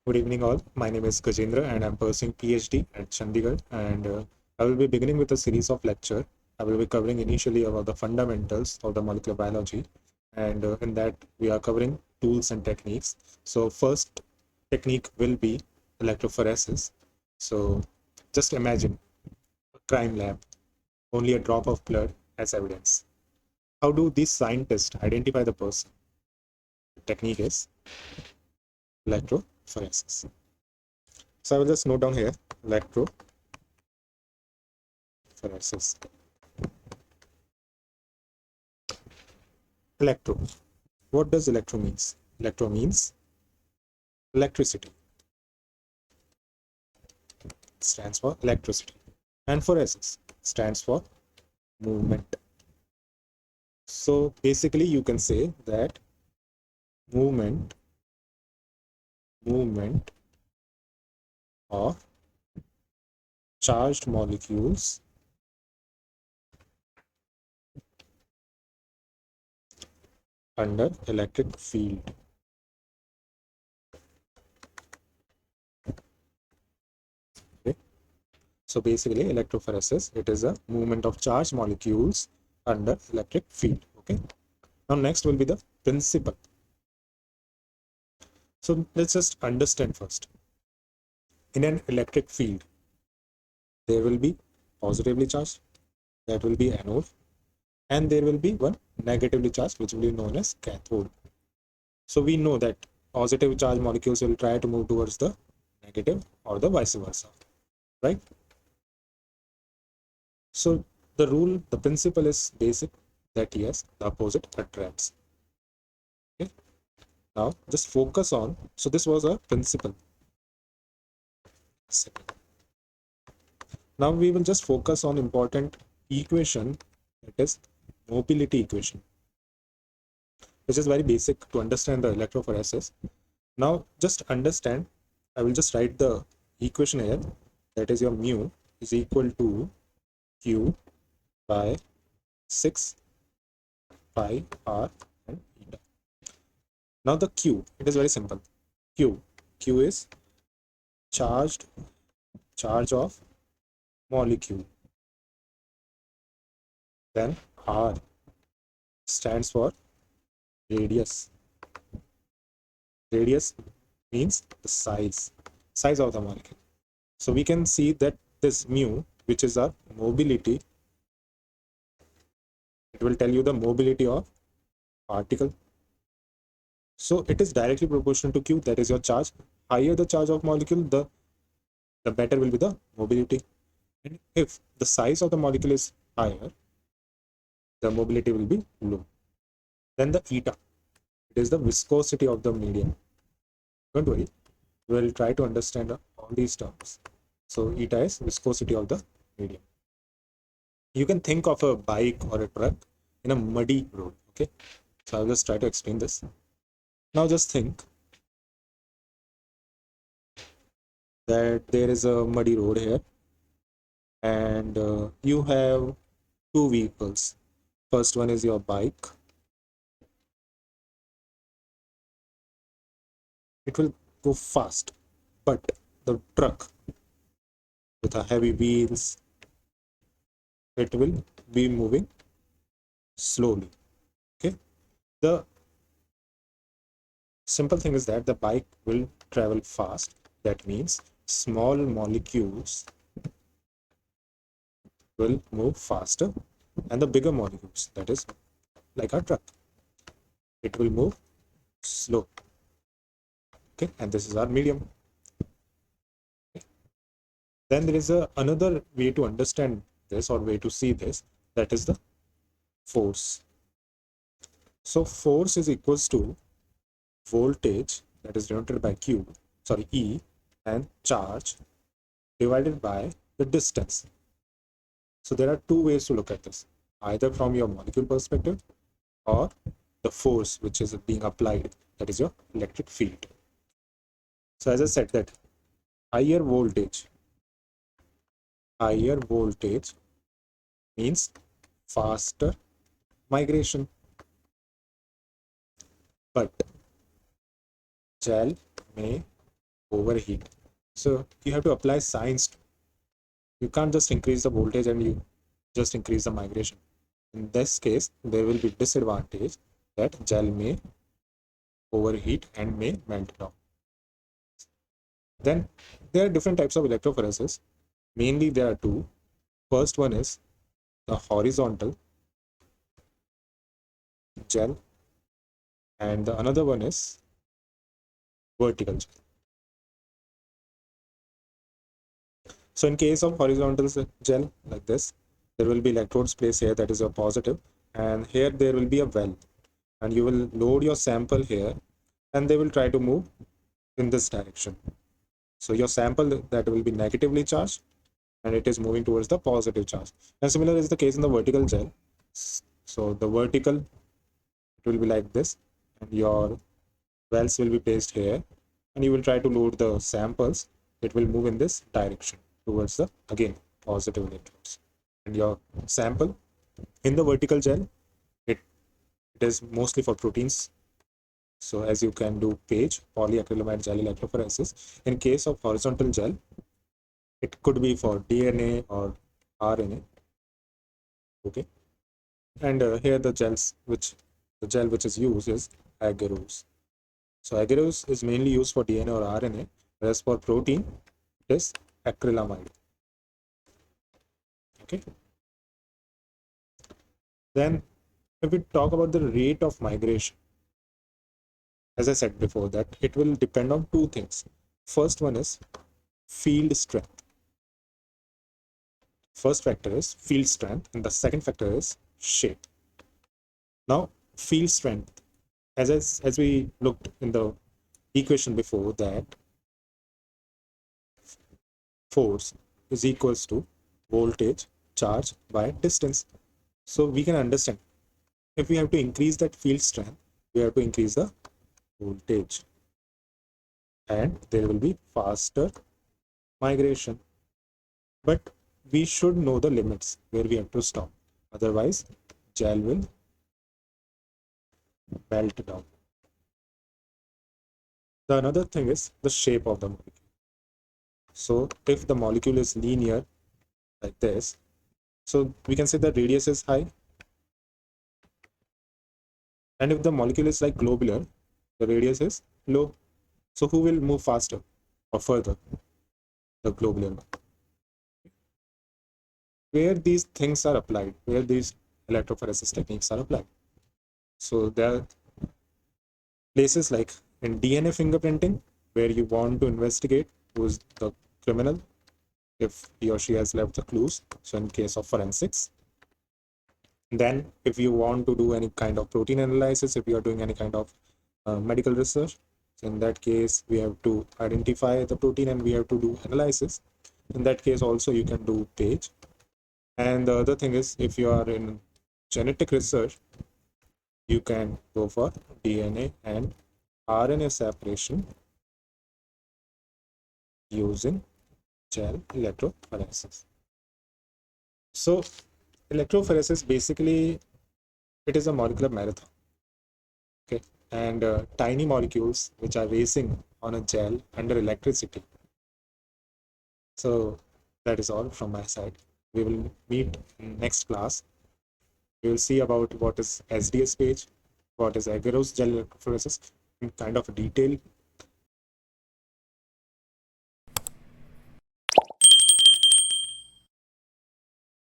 Good evening all. My name is Gajendra and I'm pursuing PhD at Chandigarh, and I will be beginning with a series of lecture. I will be covering initially about the fundamentals of the molecular biology, and in that we are covering tools and techniques. So first technique will be electrophoresis. So just imagine a crime lab, only a drop of blood as evidence. How do these scientists identify the person? The technique is electrophoresis. So I will just note down here electrophoresis. Electro. What does electro means? Electro means electricity. It stands for electricity. And phoresis stands for movement. So basically you can say that movement of charged molecules under electric field. Okay. So basically electrophoresis, it is a movement of charged molecules under electric field. Okay. Now next will be the principle. So let's just understand first. In an electric field, there will be positively charged, that will be anode, and there will be one negatively charged, which will be known as cathode. So we know that positive charged molecules will try to move towards the negative or the vice versa, right? So the principle is basic, that yes, the opposite attracts. Okay. Now just focus on, so this was a principle. Now we will just focus on important equation, that is mobility equation, which is very basic to understand the electrophoresis. Now just understand, I will just write the equation here, that is your mu is equal to q by 6 pi r and eta. Now the q, it is very simple. Q is charge of molecule. Then r stands for radius. Radius means the size of the molecule. So we can see that this mu, which is our mobility, it will tell you the mobility of particle. So it is directly proportional to q, that is your charge. Higher the charge of molecule, the better will be the mobility. And if the size of the molecule is higher, the mobility will be low. Then the eta, it is the viscosity of the medium. Don't worry, we will try to understand all these terms. So eta is viscosity of the medium. You can think of a bike or a truck in a muddy road. Okay, so I'll just try to explain this. Now just think that there is a muddy road here, and you have two vehicles. First one is your bike. It will go fast, but the truck with a heavy wheels, it will be moving slowly. Okay, the simple thing is that the bike will travel fast. That means small molecules will move faster, and the bigger molecules, that is like a truck, it will move slow. Okay, and this is our medium. Okay. Then there is another way to understand this, or way to see this, that is the force. So force is equals to voltage, that is denoted by E, and charge divided by the distance. So there are two ways to look at this, either from your molecule perspective or the force which is being applied, that is your electric field. So as I said that higher voltage means faster migration, but gel may overheat. So you have to apply science. You can't just increase the voltage and you just increase the migration. In this case, there will be disadvantage that gel may overheat and may melt down. Then there are different types of electrophoresis. Mainly there are two. First one is the horizontal gel, and the another one is vertical gel. So in case of horizontal gel like this, there will be electrodes placed here, that is a positive, and here there will be a well, and you will load your sample here, and they will try to move in this direction. So your sample that will be negatively charged, and it is moving towards the positive charge. And similar is the case in the vertical gel. So the vertical, it will be like this, and your wells will be placed here, and you will try to load the samples. It will move in this direction towards the, again, positive electrodes. And your sample in the vertical gel, it is mostly for proteins. So as you can do PAGE, polyacrylamide gel electrophoresis. In case of horizontal gel, it could be for DNA or RNA. Okay. And here the gel which is used is agarose. So agarose is mainly used for DNA or RNA, whereas for protein, it is acrylamide. Okay. Then if we talk about the rate of migration, as I said before, that it will depend on two things. First one is field strength. First factor is field strength, and the second factor is shape. Now, field strength, as we looked in the equation before, that force is equals to voltage charge by distance. So we can understand, if we have to increase that field strength, we have to increase the voltage, and there will be faster migration. But we should know the limits where we have to stop. Otherwise, gel will melt down. The another thing is the shape of the molecule. So if the molecule is linear like this, so we can say the radius is high. And if the molecule is like globular, the radius is low. So who will move faster or further? The globular one. Where these things are applied, where these electrophoresis techniques are applied. So there are places like in DNA fingerprinting, where you want to investigate who's the criminal, if he or she has left the clues. So in case of forensics. Then if you want to do any kind of protein analysis, if you are doing any kind of medical research, so in that case we have to identify the protein and we have to do analysis. In that case also you can do PAGE. And the other thing is, if you are in genetic research, you can go for DNA and RNA separation using gel electrophoresis. So electrophoresis, basically it is a molecular marathon. Okay, and tiny molecules which are racing on a gel under electricity. So that is all from my side. We will meet in next class. We will see about what is SDS page, what is agarose gel electrophoresis in kind of detail,